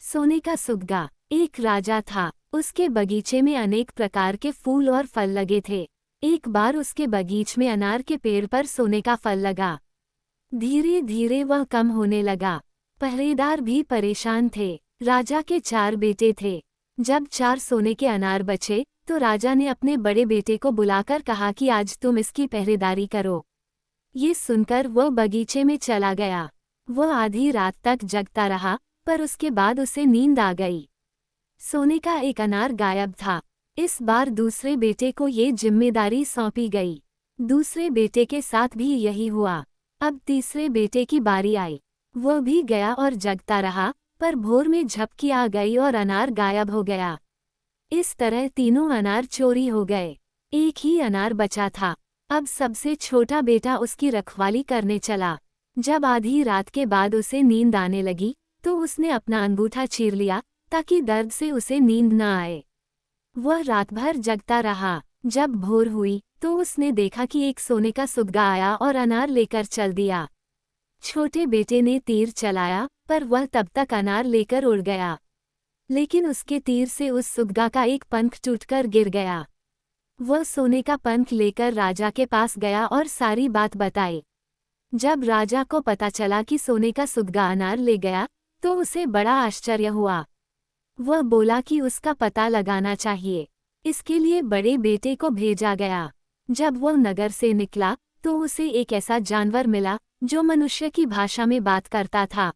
सोने का सुग्गा। एक राजा था। उसके बगीचे में अनेक प्रकार के फूल और फल लगे थे। एक बार उसके बगीचे में अनार के पेड़ पर सोने का फल लगा। धीरे धीरे वह कम होने लगा। पहरेदार भी परेशान थे। राजा के 4 बेटे थे। जब 4 सोने के अनार बचे तो राजा ने अपने बड़े बेटे को बुलाकर कहा कि आज तुम इसकी पहरेदारी करो। ये सुनकर वह बगीचे में चला गया। वह आधी रात तक जगता रहा, पर उसके बाद उसे नींद आ गई। सोने का एक अनार गायब था। इस बार दूसरे बेटे को ये जिम्मेदारी सौंपी गई। दूसरे बेटे के साथ भी यही हुआ। अब तीसरे बेटे की बारी आई। वह भी गया और जगता रहा, पर भोर में झपकी आ गई और अनार गायब हो गया। इस तरह तीनों अनार चोरी हो गए। एक ही अनार बचा था। अब सबसे छोटा बेटा उसकी रखवाली करने चला। जब आधी रात के बाद उसे नींद आने लगी तो उसने अपना अंगूठा चीर लिया ताकि दर्द से उसे नींद न आए। वह रात भर जगता रहा। जब भोर हुई तो उसने देखा कि एक सोने का सुग्गा आया और अनार लेकर चल दिया। छोटे बेटे ने तीर चलाया, पर वह तब तक अनार लेकर उड़ गया। लेकिन उसके तीर से उस सुग्गा का एक पंख टूटकर गिर गया। वह सोने का पंख लेकर राजा के पास गया और सारी बात बताई। जब राजा को पता चला कि सोने का सुग्गा अनार ले गया तो उसे बड़ा आश्चर्य हुआ। वह बोला कि उसका पता लगाना चाहिए। इसके लिए बड़े बेटे को भेजा गया। जब वह नगर से निकला तो उसे एक ऐसा जानवर मिला जो मनुष्य की भाषा में बात करता था।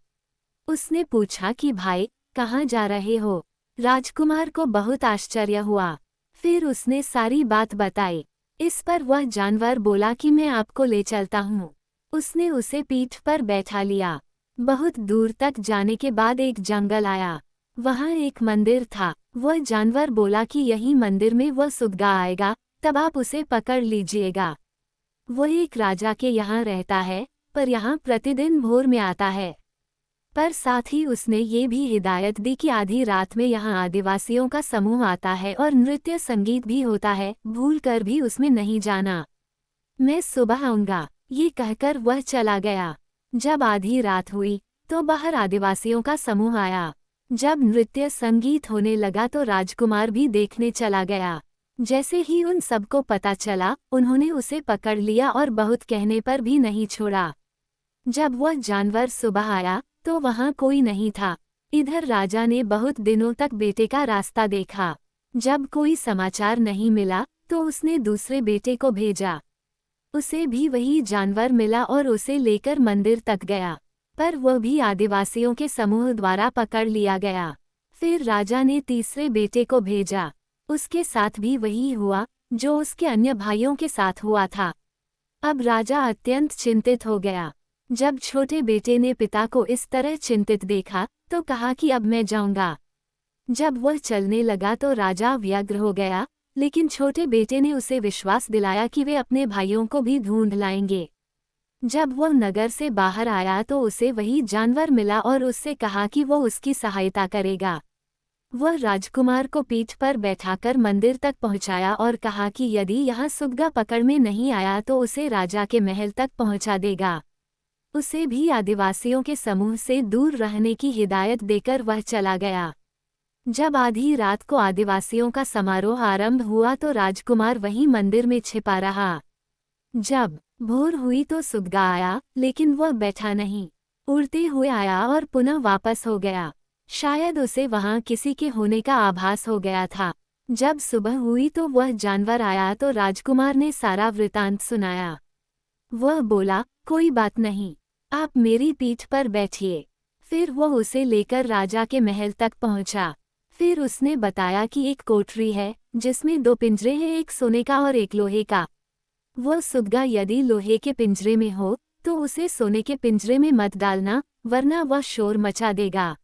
उसने पूछा कि भाई, कहाँ जा रहे हो? राजकुमार को बहुत आश्चर्य हुआ। फिर उसने सारी बात बताई। इस पर वह जानवर बोला कि मैं आपको ले चलता हूँ। उसने उसे पीठ पर बैठा लिया। बहुत दूर तक जाने के बाद एक जंगल आया। वहाँ एक मंदिर था। वह जानवर बोला कि यही मंदिर में वह सुग्गा आएगा, तब आप उसे पकड़ लीजिएगा। वह एक राजा के यहाँ रहता है, पर यहाँ प्रतिदिन भोर में आता है। पर साथ ही उसने ये भी हिदायत दी कि आधी रात में यहाँ आदिवासियों का समूह आता है और नृत्य संगीत भी होता है, भूलकर भी उसमें नहीं जाना। मैं सुबह आऊँगा। ये कहकर वह चला गया। जब आधी रात हुई तो बाहर आदिवासियों का समूह आया। जब नृत्य संगीत होने लगा तो राजकुमार भी देखने चला गया। जैसे ही उन सबको पता चला, उन्होंने उसे पकड़ लिया और बहुत कहने पर भी नहीं छोड़ा। जब वह जानवर सुबह आया तो वहाँ कोई नहीं था। इधर राजा ने बहुत दिनों तक बेटे का रास्ता देखा। जब कोई समाचार नहीं मिला तो उसने दूसरे बेटे को भेजा। उसे भी वही जानवर मिला और उसे लेकर मंदिर तक गया, पर वह भी आदिवासियों के समूह द्वारा पकड़ लिया गया। फिर राजा ने तीसरे बेटे को भेजा। उसके साथ भी वही हुआ जो उसके अन्य भाइयों के साथ हुआ था। अब राजा अत्यंत चिंतित हो गया। जब छोटे बेटे ने पिता को इस तरह चिंतित देखा तो कहा कि अब मैं जाऊंगा। जब वह चलने लगा तो राजा व्यग्र हो गया, लेकिन छोटे बेटे ने उसे विश्वास दिलाया कि वे अपने भाइयों को भी ढूंढ लाएंगे। जब वह नगर से बाहर आया तो उसे वही जानवर मिला और उससे कहा कि वह उसकी सहायता करेगा। वह राजकुमार को पीठ पर बैठाकर मंदिर तक पहुंचाया और कहा कि यदि यहाँ सुग्गा पकड़ में नहीं आया तो उसे राजा के महल तक पहुंचा देगा। उसे भी आदिवासियों के समूह से दूर रहने की हिदायत देकर वह चला गया। जब आधी रात को आदिवासियों का समारोह आरंभ हुआ तो राजकुमार वहीं मंदिर में छिपा रहा। जब भोर हुई तो सुग्गा आया, लेकिन वह बैठा नहीं, उड़ते हुए आया और पुनः वापस हो गया। शायद उसे वहां किसी के होने का आभास हो गया था। जब सुबह हुई तो वह जानवर आया तो राजकुमार ने सारा वृतांत सुनाया। वह बोला, कोई बात नहीं, आप मेरी पीठ पर बैठिए। फिर वह उसे लेकर राजा के महल तक पहुंचा। फिर उसने बताया कि एक कोठरी है जिसमें 2 पिंजरे हैं, एक सोने का और एक लोहे का। वह सुग्गा यदि लोहे के पिंजरे में हो तो उसे सोने के पिंजरे में मत डालना, वरना वह शोर मचा देगा।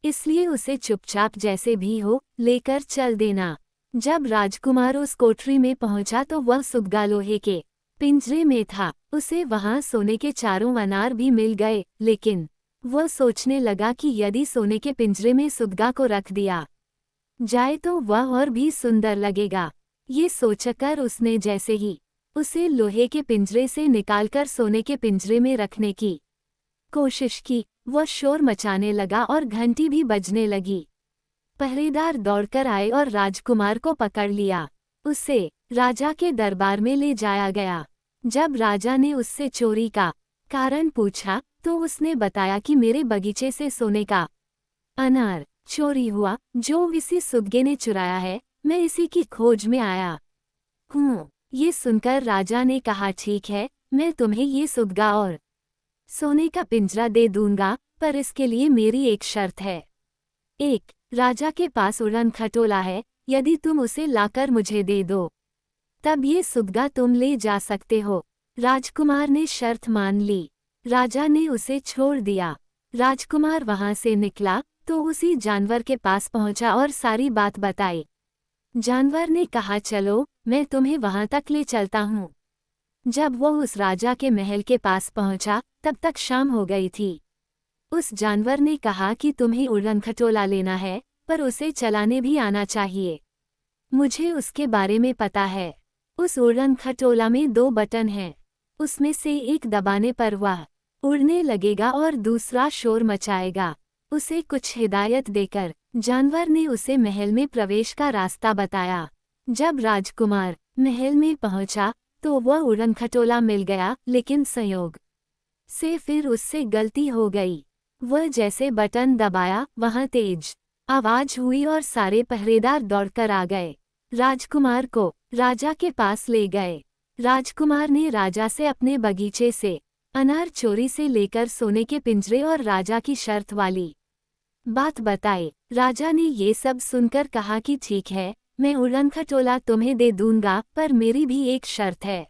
इसलिए उसे चुपचाप जैसे भी हो लेकर चल देना। जब राजकुमार उस कोठरी में पहुंचा तो वह सुग्गा लोहे के पिंजरे में था। उसे वहां सोने के 4 अनार भी मिल गए, लेकिन वह सोचने लगा कि यदि सोने के पिंजरे में सुग्गा को रख दिया जाए तो वह और भी सुंदर लगेगा। ये सोचकर उसने जैसे ही उसे लोहे के पिंजरे से निकालकर सोने के पिंजरे में रखने की कोशिश की, वह शोर मचाने लगा और घंटी भी बजने लगी। पहरेदार दौड़कर आए और राजकुमार को पकड़ लिया। उसे राजा के दरबार में ले जाया गया। जब राजा ने उससे चोरी का कारण पूछा तो उसने बताया कि मेरे बगीचे से सोने का अनार चोरी हुआ, जो इसी सुग्गे ने चुराया है। मैं इसी की खोज में आया हूँ। ये सुनकर राजा ने कहा, ठीक है, मैं तुम्हें ये सुग्गा और सोने का पिंजरा दे दूंगा, पर इसके लिए मेरी एक शर्त है। एक, राजा के पास उड़न खटोला है, यदि तुम उसे लाकर मुझे दे दो तब ये सुग्गा तुम ले जा सकते हो। राजकुमार ने शर्त मान ली। राजा ने उसे छोड़ दिया। राजकुमार वहां से निकला तो उसी जानवर के पास पहुंचा और सारी बात बताई। जानवर ने कहा, चलो मैं तुम्हें वहां तक ले चलता हूँ। जब वह उस राजा के महल के पास पहुंचा तब तक शाम हो गई थी। उस जानवर ने कहा कि तुम्हें उड़न खटोला लेना है, पर उसे चलाने भी आना चाहिए। मुझे उसके बारे में पता है। उस उड़न खटोला में 2 बटन हैं। उसमें से एक दबाने पर वह उड़ने लगेगा और दूसरा शोर मचाएगा। उसे कुछ हिदायत देकर जानवर ने उसे महल में प्रवेश का रास्ता बताया। जब राजकुमार महल में पहुंचा तो वह उड़न खटोला मिल गया, लेकिन संयोग से फिर उससे गलती हो गई। वह जैसे बटन दबाया, वहां तेज आवाज हुई और सारे पहरेदार दौड़कर आ गए। राजकुमार को राजा के पास ले गए। राजकुमार ने राजा से अपने बगीचे से अनार चोरी से लेकर सोने के पिंजरे और राजा की शर्त वाली बात बताई। राजा ने ये सब सुनकर कहा कि ठीक है, मैं उड़न खटोला तुम्हें दे दूंगा, पर मेरी भी एक शर्त है।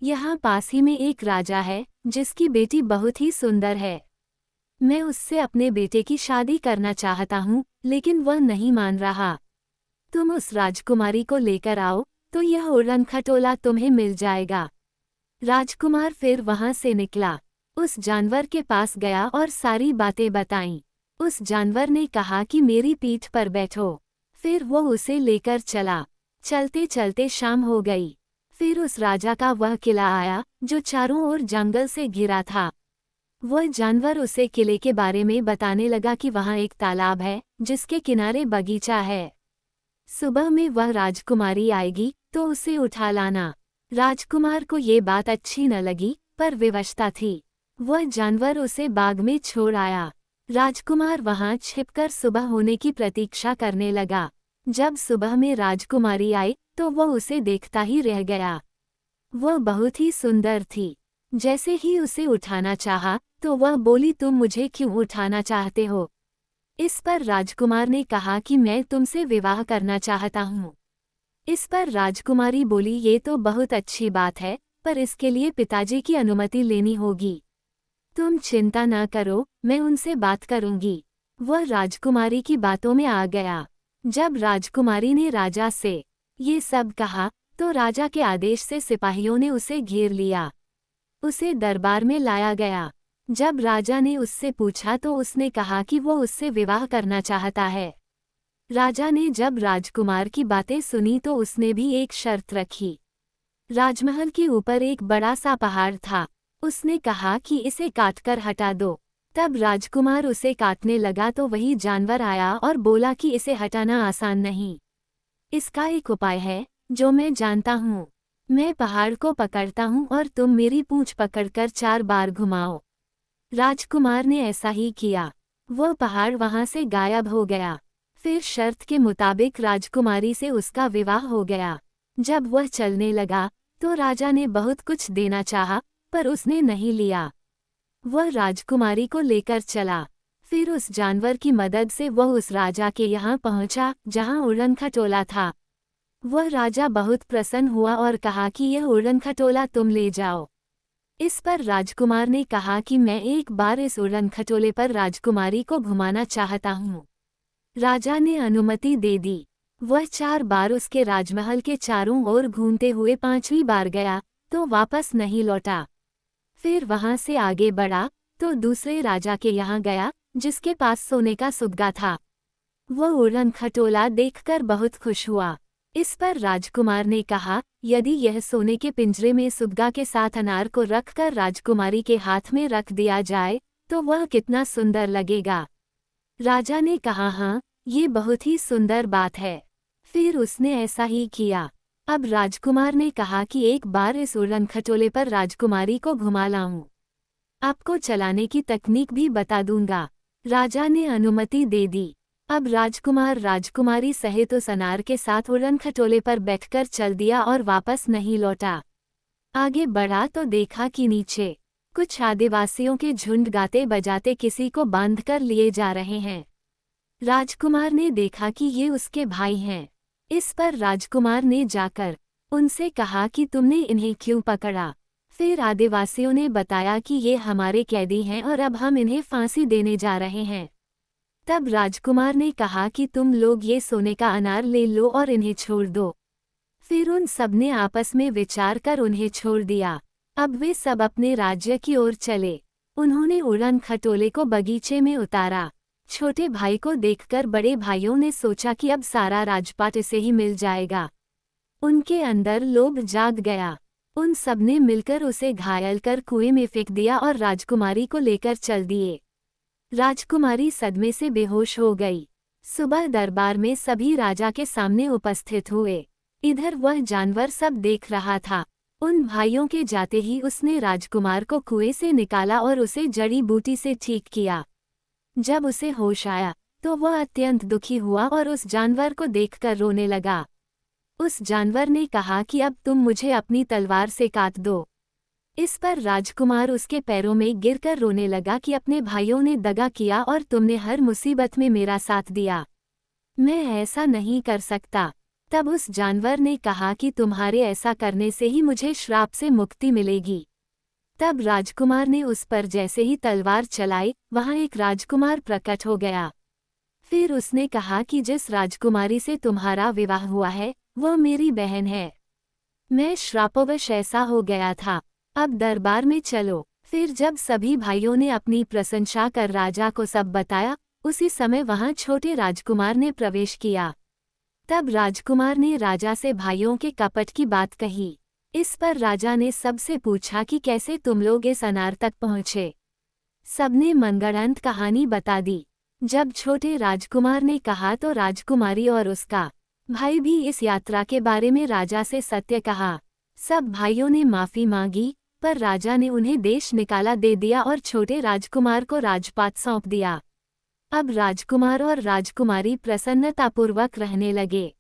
यहाँ पास ही में एक राजा है जिसकी बेटी बहुत ही सुंदर है। मैं उससे अपने बेटे की शादी करना चाहता हूँ, लेकिन वह नहीं मान रहा। तुम उस राजकुमारी को लेकर आओ तो यह उड़न खटोला तुम्हें मिल जाएगा। राजकुमार फिर वहां से निकला, उस जानवर के पास गया और सारी बातें बताईं। उस जानवर ने कहा कि मेरी पीठ पर बैठो। फिर वो उसे लेकर चला। चलते चलते शाम हो गई। फिर उस राजा का वह किला आया जो चारों ओर जंगल से घिरा था। वह जानवर उसे किले के बारे में बताने लगा कि वहाँ एक तालाब है जिसके किनारे बगीचा है। सुबह में वह राजकुमारी आएगी तो उसे उठा लाना। राजकुमार को ये बात अच्छी न लगी, पर विवशता थी। वह जानवर उसे बाग में छोड़ आया। राजकुमार वहां छिपकर सुबह होने की प्रतीक्षा करने लगा। जब सुबह में राजकुमारी आई तो वह उसे देखता ही रह गया। वह बहुत ही सुंदर थी। जैसे ही उसे उठाना चाहा तो वह बोली, तुम मुझे क्यों उठाना चाहते हो? इस पर राजकुमार ने कहा कि मैं तुमसे विवाह करना चाहता हूँ। इस पर राजकुमारी बोली, ये तो बहुत अच्छी बात है, पर इसके लिए पिताजी की अनुमति लेनी होगी। तुम चिंता न करो, मैं उनसे बात करूंगी। वह राजकुमारी की बातों में आ गया। जब राजकुमारी ने राजा से ये सब कहा तो राजा के आदेश से सिपाहियों ने उसे घेर लिया। उसे दरबार में लाया गया। जब राजा ने उससे पूछा तो उसने कहा कि वो उससे विवाह करना चाहता है। राजा ने जब राजकुमार की बातें सुनी तो उसने भी एक शर्त रखी। राजमहल के ऊपर एक बड़ा सा पहाड़ था। उसने कहा कि इसे काटकर हटा दो। तब राजकुमार उसे काटने लगा तो वही जानवर आया और बोला कि इसे हटाना आसान नहीं। इसका एक उपाय है जो मैं जानता हूँ। मैं पहाड़ को पकड़ता हूँ और तुम मेरी पूंछ पकड़कर 4 बार घुमाओ। राजकुमार ने ऐसा ही किया। वह पहाड़ वहां से गायब हो गया। फिर शर्त के मुताबिक राजकुमारी से उसका विवाह हो गया। जब वह चलने लगा तो राजा ने बहुत कुछ देना चाहा, पर उसने नहीं लिया। वह राजकुमारी को लेकर चला। फिर उस जानवर की मदद से वह उस राजा के यहाँ पहुंचा जहाँ उड़न खटोला था। वह राजा बहुत प्रसन्न हुआ और कहा कि यह उड़न खटोला तुम ले जाओ। इस पर राजकुमार ने कहा कि मैं एक बार इस उड़न खटोले पर राजकुमारी को घुमाना चाहता हूँ। राजा ने अनुमति दे दी। वह 4 बार उसके राजमहल के चारों ओर घूमते हुए 5वीं बार गया तो वापस नहीं लौटा। फिर वहां से आगे बढ़ा तो दूसरे राजा के यहाँ गया जिसके पास सोने का सुग्गा था। वह उड़न खटोला देखकर बहुत खुश हुआ। इस पर राजकुमार ने कहा, यदि यह सोने के पिंजरे में सुग्गा के साथ अनार को रखकर राजकुमारी के हाथ में रख दिया जाए तो वह कितना सुंदर लगेगा। राजा ने कहा, हाँ, ये बहुत ही सुंदर बात है। फिर उसने ऐसा ही किया। अब राजकुमार ने कहा कि एक बार इस उड़न खटोले पर राजकुमारी को घुमा लाऊं। आपको चलाने की तकनीक भी बता दूंगा। राजा ने अनुमति दे दी। अब राजकुमार राजकुमारी सहित उस अनार के साथ उड़न खटोले पर बैठकर चल दिया और वापस नहीं लौटा। आगे बढ़ा तो देखा कि नीचे कुछ आदिवासियों के झुंड गाते बजाते किसी को बांधकर लिए जा रहे हैं। राजकुमार ने देखा कि ये उसके भाई हैं। इस पर राजकुमार ने जाकर उनसे कहा कि तुमने इन्हें क्यों पकड़ा। फिर आदिवासियों ने बताया कि ये हमारे कैदी हैं और अब हम इन्हें फांसी देने जा रहे हैं। तब राजकुमार ने कहा कि तुम लोग ये सोने का अनार ले लो और इन्हें छोड़ दो। फिर उन सबने आपस में विचार कर उन्हें छोड़ दिया। अब वे सब अपने राज्य की ओर चले। उन्होंने उड़न खटोले को बगीचे में उतारा। छोटे भाई को देखकर बड़े भाइयों ने सोचा कि अब सारा राजपाट इसे ही मिल जाएगा। उनके अंदर लोभ जाग गया। उन सबने मिलकर उसे घायल कर कुएं में फेंक दिया और राजकुमारी को लेकर चल दिए। राजकुमारी सदमे से बेहोश हो गई। सुबह दरबार में सभी राजा के सामने उपस्थित हुए। इधर वह जानवर सब देख रहा था। उन भाइयों के जाते ही उसने राजकुमार को कुएं से निकाला और उसे जड़ी बूटी से ठीक किया। जब उसे होश आया तो वह अत्यंत दुखी हुआ और उस जानवर को देखकर रोने लगा। उस जानवर ने कहा कि अब तुम मुझे अपनी तलवार से काट दो। इस पर राजकुमार उसके पैरों में गिरकर रोने लगा कि अपने भाइयों ने दगा किया और तुमने हर मुसीबत में मेरा साथ दिया। मैं ऐसा नहीं कर सकता। तब उस जानवर ने कहा कि तुम्हारे ऐसा करने से ही मुझे श्राप से मुक्ति मिलेगी। तब राजकुमार ने उस पर जैसे ही तलवार चलाई, वहां एक राजकुमार प्रकट हो गया। फिर उसने कहा कि जिस राजकुमारी से तुम्हारा विवाह हुआ है वो मेरी बहन है। मैं श्रापवश ऐसा हो गया था। अब दरबार में चलो। फिर जब सभी भाइयों ने अपनी प्रशंसा कर राजा को सब बताया, उसी समय वहां छोटे राजकुमार ने प्रवेश किया। तब राजकुमार ने राजा से भाइयों के कपट की बात कही। इस पर राजा ने सबसे पूछा कि कैसे तुम लोग इस अनार तक पहुँचे। सबने मनगढ़ंत कहानी बता दी। जब छोटे राजकुमार ने कहा तो राजकुमारी और उसका भाई भी इस यात्रा के बारे में राजा से सत्य कहा। सब भाइयों ने माफी मांगी, पर राजा ने उन्हें देश निकाला दे दिया और छोटे राजकुमार को राजपाट सौंप दिया। अब राजकुमार और राजकुमारी प्रसन्नतापूर्वक रहने लगे।